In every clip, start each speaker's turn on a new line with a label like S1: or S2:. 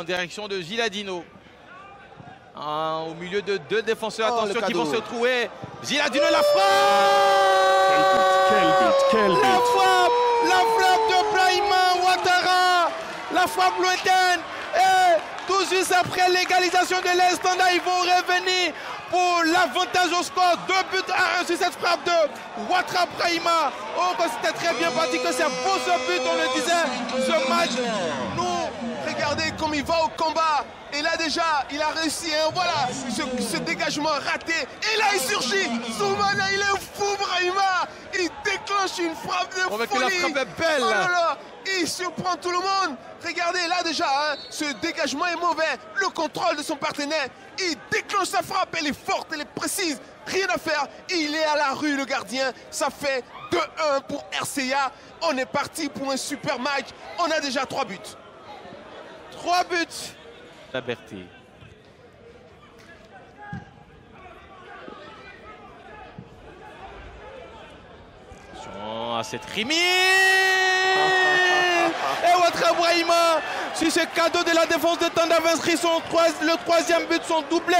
S1: direction de Giladino. Au milieu de deux défenseurs, attention, qui vont se trouver. Giladino, la frappe!
S2: Quel but!
S1: La frappe de Brahima Ouattara! La frappe lointaine! Et tout juste après l'égalisation de l'Estanda, ils vont revenir pour l'avantage au score. 2 buts à 1 sur cette frappe de Ouattara Brahima. Oh, c'était très bien parti, que c'est beau ce but, on le disait, ce match.
S3: Nous, regardez comme il va au combat. Et là déjà, il a réussi, hein, voilà, ce dégagement raté. Et là, il surgit. Zoumana, il est fou, Brahima. Il déclenche une frappe de folie.
S1: Que la frappe est belle.
S3: Oh là là, il surprend tout le monde. Regardez, là déjà, hein, ce dégagement est mauvais. Le contrôle de son partenaire. Il déclenche sa frappe, elle est forte, elle est précise. Rien à faire. Il est à la rue, le gardien. Ça fait 2-1 pour RCA. On est parti pour un super match. On a déjà 3 buts.
S1: 3 buts. La Berthe. Attention à cette Rimi. Et Ouattara Brahima, sur ce cadeau de la défense de Tanda, inscrit le 3e but, son doublé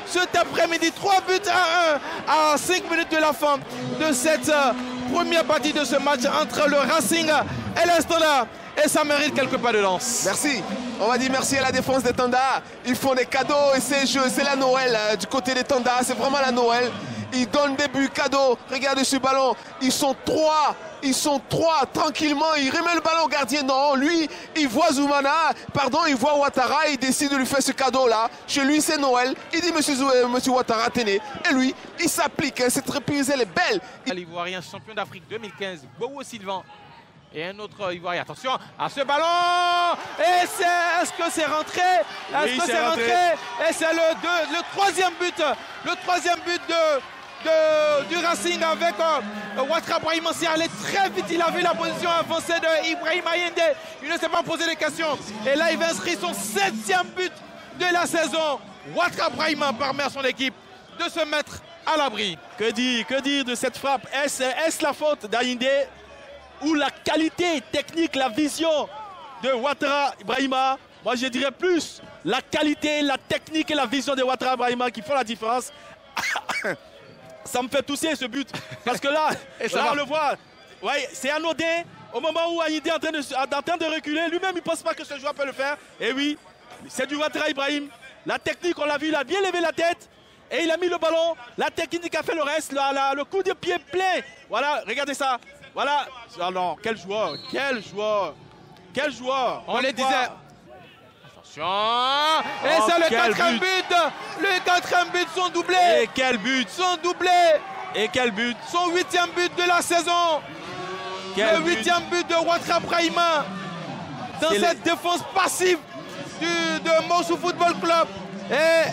S1: cet après-midi. 3 buts à 1 à 5 minutes de la fin de cette première partie de ce match entre le Racing et l'Estanda. Et ça mérite quelques pas de lance.
S3: Merci. On va dire merci à la défense des Tanda. Ils font des cadeaux et c'est la Noël du côté des Tanda. C'est vraiment la Noël. Ils donnent des buts cadeaux. Regardez ce ballon. Ils sont 3. Ils sont 3 tranquillement. Il remet le ballon au gardien. Non, lui, il voit Zoumana. Pardon, il voit Ouattara. Il décide de lui faire ce cadeau-là. Chez lui, c'est Noël. Il dit, monsieur Ouattara, tenez. Et lui, il s'applique. Hein. Cette reprise, elle est belle.
S1: L'Ivoirien champion d'Afrique 2015, Bowo Sylvain. Et un autre Ivoirien. Attention à ce ballon. Et est-ce que c'est rentré? Est-ce que c'est rentré? Et c'est le 3e but. Le 3e but du Racing avec Ouattara Brahima. C'est allé très vite. Il a vu la position avancée de Ibrahim Ayende. Il ne s'est pas posé de questions. Et là, il va inscrire son 7e but de la saison. Ouattara Brahima permet à son équipe de se mettre à l'abri.
S2: Que dire de cette frappe? Est-ce la faute d'Ayende ou la qualité technique, la vision de Ouattara Brahima? Moi, je dirais plus la qualité, la technique et la vision de Ouattara Brahima qui font la différence. Ça me fait tousser ce but. Parce que là, on le voit. Ouais, c'est anodin. Au moment où Ayinde est en train de reculer, lui-même, il ne pense pas que ce joueur peut le faire. Et oui, c'est du Ouattara Ibrahim. La technique, on l'a vu, il a bien levé la tête. Et il a mis le ballon. La technique a fait le reste. Le coup de pied plein. Voilà, regardez ça. Voilà. Oh non, quel joueur. Quel joueur.
S1: On les disait. Attention. Et c'est le 4e but. Le 4e but, son doublé.
S2: Et quel but.
S1: Son doublé.
S2: Et quel but.
S1: Son 8e but de la saison. Le 8e but de Ouattara Brahima. Dans cette défense passive de Mossoul Football Club. Et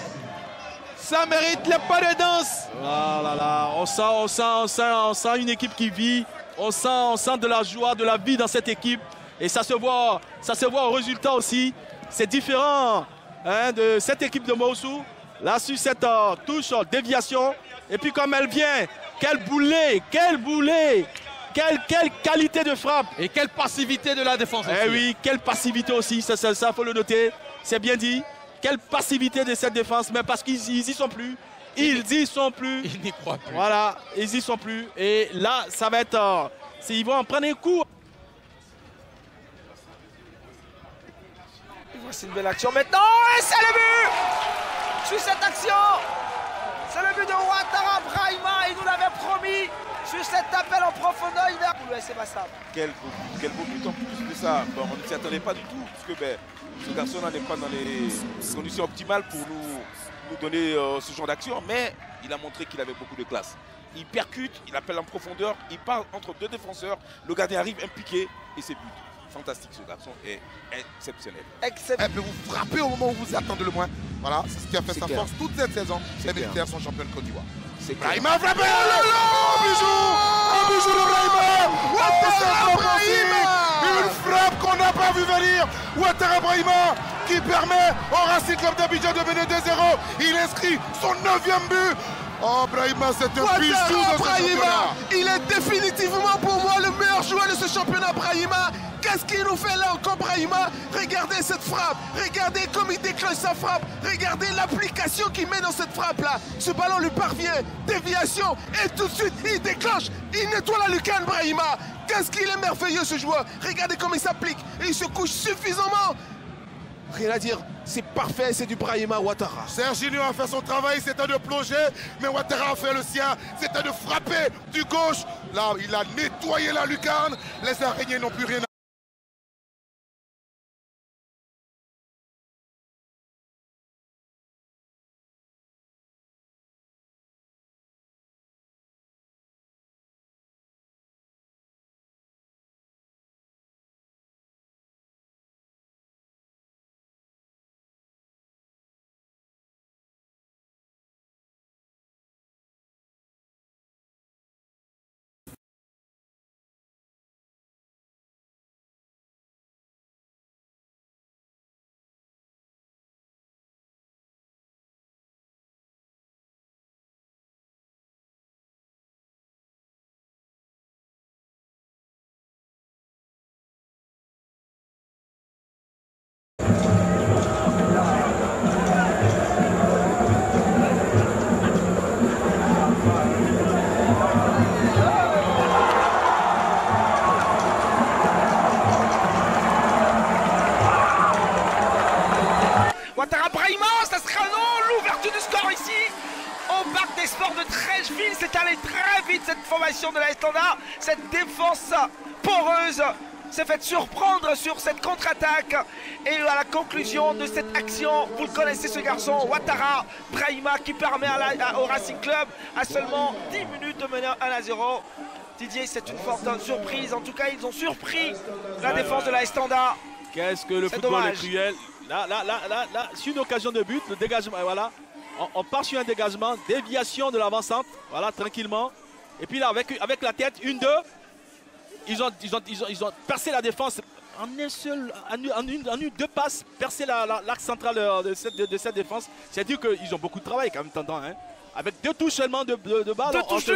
S1: ça mérite les pas de danse.
S2: Oh là là. On sent une équipe qui vit. On sent de la joie, de la vie dans cette équipe. Et ça se voit au résultat aussi. C'est différent hein, de cette équipe de Mossoul. Là, sur cette touche, déviation. Et puis comme elle vient, quel boulet. Quelle qualité de frappe.
S1: Et quelle passivité de la défense aussi.
S2: Eh oui, quelle passivité aussi. Ça, faut le noter. C'est bien dit. Quelle passivité de cette défense. Mais parce qu'ils y sont plus. Ils n'y croient plus. Voilà, ils n'y sont plus. Et là, ça va être... ils vont en prendre un coup.
S4: Voici une belle action maintenant. Et c'est le but. Sur cette action. C'est le but de Ouattara Brahima. Il nous l'avait promis. Sur cet appel en profondeur, il va pour le SC Massab.
S5: Quel beau but en plus de ça. Bon, on ne s'y attendait pas du tout. Parce que ce garçon n'est pas dans les conditions optimales pour nous donner ce genre d'action, mais il a montré qu'il avait beaucoup de classe. Il percute, il appelle en profondeur, il part entre 2 défenseurs, le gardien arrive impliqué et c'est but. Fantastique, ce garçon est exceptionnel.
S6: Elle peut vous frapper au moment où vous attendez le moins. Voilà, c'est ce qui a fait sa force toute cette saison. Les militaires sont champions de Côte d'Ivoire. Brahima a frappé. Un bijou de Brahima. Une frappe qu'on n'a pas vu venir. Ouattara Brahima qui permet au Racing Club d'Abidjan de mener 2-0. Il inscrit son 9e but. Oh, Brahima, c'est un
S3: Ouattara
S6: bijou de ce
S3: Brahima,
S6: championnat.
S3: il est définitivement pour moi le meilleur joueur de ce championnat, Brahima. Qu'est-ce qu'il nous fait là encore, Brahima? Regardez cette frappe, regardez comme il déclenche sa frappe, regardez l'application qu'il met dans cette frappe-là. Ce ballon lui parvient, déviation, et tout de suite, il déclenche, il nettoie la lucarne, Brahima. Qu'est-ce qu'il est merveilleux, ce joueur. Regardez comment il s'applique, et il se couche suffisamment. Rien à dire, c'est parfait, c'est du Brahima Ouattara.
S6: Serginho a fait son travail, c'était de plonger, mais Ouattara a fait le sien, c'était de frapper du gauche. Là, il a nettoyé la lucarne, les araignées n'ont plus rien à...
S4: Ouattara Brahima, ça sera non, l'ouverture du score ici au parc des sports de Trècheville. C'est allé très vite cette formation de la Standard. Cette défense poreuse s'est fait surprendre sur cette contre-attaque. Et à la conclusion de cette action, vous le connaissez ce garçon, Ouattara Brahima, qui permet au Racing Club à seulement 10 minutes de mener 1-0. Didier, c'est une forte surprise. En tout cas, ils ont surpris la défense de la Standard.
S2: Qu'est-ce que le football est cruel. Là, c'est une occasion de but, le dégagement, voilà. On part sur un dégagement, déviation de l'avant-centre, voilà, tranquillement. Et puis là, avec la tête, 1-2, ils ont percé la défense en un seul, en une, deux passes, percé l'axe central de cette défense. C'est-à-dire qu'ils ont beaucoup de travail quand même, t'entends, hein. Avec 2 touches seulement de balle.
S4: Deux touches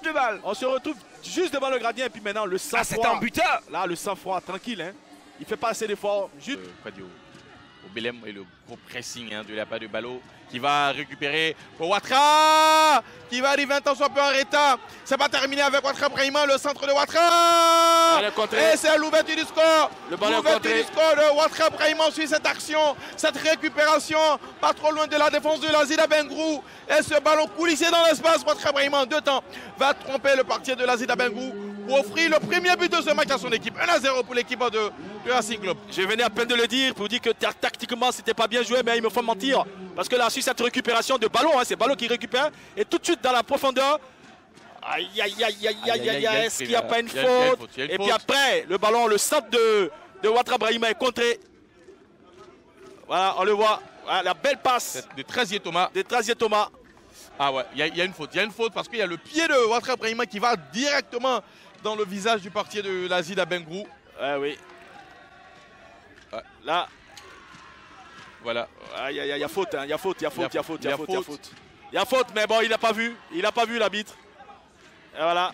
S4: de balle.
S2: On se retrouve juste devant le gardien et puis maintenant le sang-froid.
S4: Ah, c'est un buteur.
S2: Là, le sang-froid, tranquille, hein. Il fait pas assez d'efforts. Juste.
S1: Au Belém et le gros pressing de la part de Ballot qui va récupérer pour Ouattara qui va arriver un temps soit peu en retard. C'est pas terminé avec Ouattara Brahima, le centre de Ouattara. Et c'est l'ouverture du score. L'ouverture du score de Ouattara Brahima suit cette action, cette récupération pas trop loin de la défense de la Zida Bengrou. Et ce ballon coulissé dans l'espace, Ouattara Brahima en 2 temps va tromper le parti de la Zida Bengrou pour offrir le premier but de ce match à son équipe. 1-0 pour l'équipe de Racing Club.
S2: Je venais à peine de le dire pour dire que tactiquement c'était pas bien joué, mais il me faut mentir. Parce que là, sur cette récupération de ballon, hein, c'est Ballot qui récupère. Et tout de suite dans la profondeur. Aïe, est-ce qu'il n'y a pas une faute? Et puis après, le ballon, le centre de Ouattara Brahima est contré. Voilà, on le voit. Voilà, la belle passe.
S1: De Trazier Thomas. Ah ouais, il y a une faute. Il y a une faute parce qu'il y a le pied de Ouattara Brahima qui va directement dans le visage du portier de la Zida Bengrou.
S2: Oui. Là.
S1: Voilà.
S2: Il y a faute, il y a faute. Il y a faute, mais bon, il n'a pas vu. Il n'a pas vu l'arbitre. Et voilà.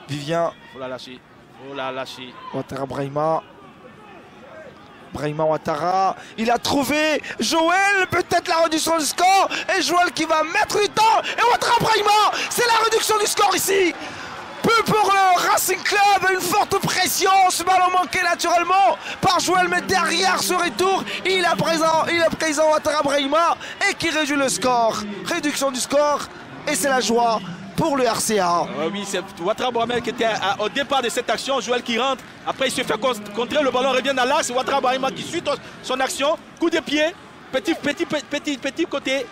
S4: Vivien.
S2: Faut la lâcher.
S4: Ouattara Brahima. Ouattara. Il a trouvé Joël. Peut-être la réduction du score. Et Joël qui va mettre du temps. Et Ouattara Brahima. C'est la réduction du score ici. Peu pour le Racing Club. Une forte pression. Ce ballon manqué naturellement par Joël. Mais derrière ce retour, il est présent Ouattara Brahima. Et qui réduit le score. Réduction du score. Et c'est la joie pour le RCA.
S2: Oui, c'est Ouattara Brahima qui était au départ de cette action. Joël qui rentre. Après, il se fait contrer. Le ballon revient dans l'axe. Ouattara Brahima qui suit son action. Coup de pied. Petit côté.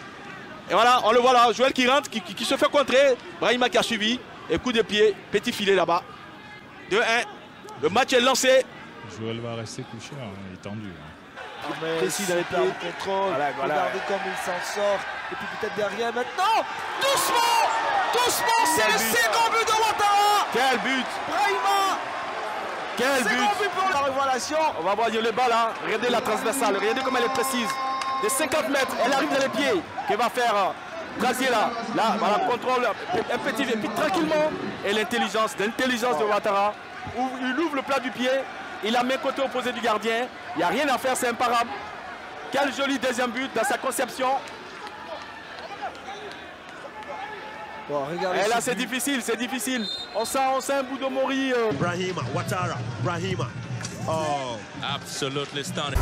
S2: Et voilà, on le voit là. Joël qui rentre, qui se fait contrer. Brahima qui a suivi. Et coup de pied. Petit filet là-bas. 2-1. Le match est lancé.
S7: Joël va rester couché. Il est tendu.
S4: précis dans les pieds. Contrôle. Regardez comme il s'en sort. Et puis peut-être derrière maintenant. Doucement, doucement, c'est le second but de Ouattara.
S2: Quel but!
S4: Brahima.
S2: Quel but!
S4: Second but pour la révélation.
S2: On va voir le bas là. Regardez la transversale. Regardez comme elle est précise. De 50 mètres, elle arrive dans les pieds. Qu'elle va faire Brasier là. Là, voilà, contrôle un petit et puis tranquillement. Et l'intelligence de Ouattara. Il ouvre le plat du pied. Il la met côté opposé du gardien. Il n'y a rien à faire, c'est imparable. Quel joli deuxième but dans sa conception.
S4: Bon, regardez.
S2: Et là, c'est difficile, c'est difficile. On sent un bout de Mori.
S7: Brahima, Ouattara, Brahima. Oh, absolutely stunning.